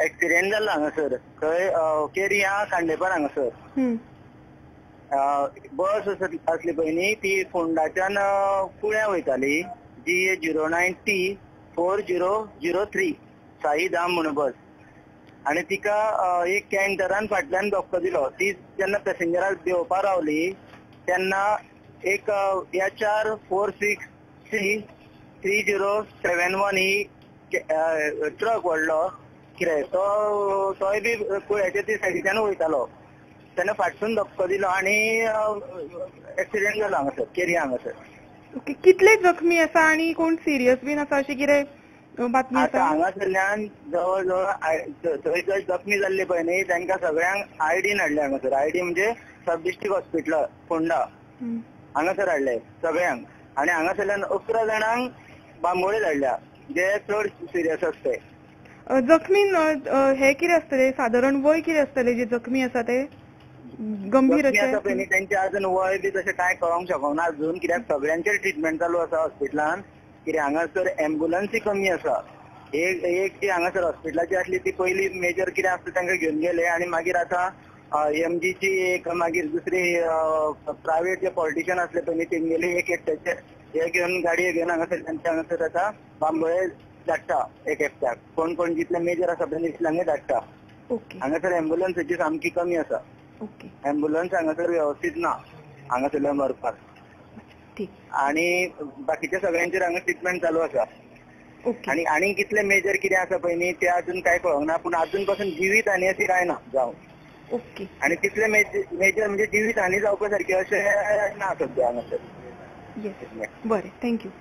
Accident जाल्लो हांगासर थंय केरिया खांडेपार हांगासर बस असली पळय न्ही ती फोंडाच्यान कुळ्या वयताली GA09T4003 साई धाम म्हणून बस आणि तिका एक कॅन्टरान फाटल्यान धक्को दिलो. ती जेन्ना पॅसेंजराक देंवपा रावली तेन्ना एक HR46C3071 ही ट्रक व्हडलो कितें तोय बी कुळ्याच्या ती सायडीच्यान वयतालो तेन्ना फाटसून धक्को दिलो आणि एक्सिडेंट जालो हांगासर केरिया हांगासर. ओके, कितले जखमी आसा आणि कोण सिरियस बीन आसा अशी कितें बातमी आतां आसा? हांगासरल्यान जवळ जवळ थंय जखमी जाल्ले पळय न्ही तांकां सगळ्यांक आयडीन हाडले हांगासर. आयडी म्हणजे सब डिस्ट्रिक्ट हॉस्पिटल फोंडा हांगासर हाडले सगळ्यांक आणि हांगासरल्यान 11 जाणांक बांबोळे धाडल्या जे चड सिरियस आसते. जखमीन हे कितें आसतले, साधारण वय कितें आसतले जे जखमी आसा ते? गंभीर अशे आसा पळय न्ही तेंचे अजून वय बी तशें कांय कळोंक शकना अजून, कित्याक सगळ्यांचेर ट्रिटमेंट चालू आसा हॉस्पिटलान. कित्याक हांगासर एम्ब्युलन्सूय कमी आसा. एक जी हांगासर हॉस्पिटलाची आसली ती पयली मेजर कितें आसता तांकां घेवन गेले आणि मागीर आतां MGची एक मागीर दुसरी प्रायव्हेट जे पॉलिटिशियन असले पळय न्ही तेंगेली एक एकट्याचे हे घेवन गाडये घेवन हांगासर आतां बांबोळे धाडटा एक एकट्याक. कोण कोण जितले मेजर आसा पळय तितल्यांक धाडटा. हांगासर एम्ब्युलन्साची सामकी कमी आसा. एम्ब्युलन्स हांगासर व्यवस्थित ना हांगासरल्यान व्हरपाक आणि बाकीच्या सगळ्यांचेर हांगा ट्रिटमेंट चालू आसा. आणि कितले मेजर कितें आसा पळय न्ही ते अजून कांय कळोंक ना, पूण अजून पासून जिवीत हानी अशी कांय ना जावं. आणि तितले मेजर म्हणजे जिवीत हानी जावपा सारखे अशें ना सध्या हांगासर. बरें, थँक्यू.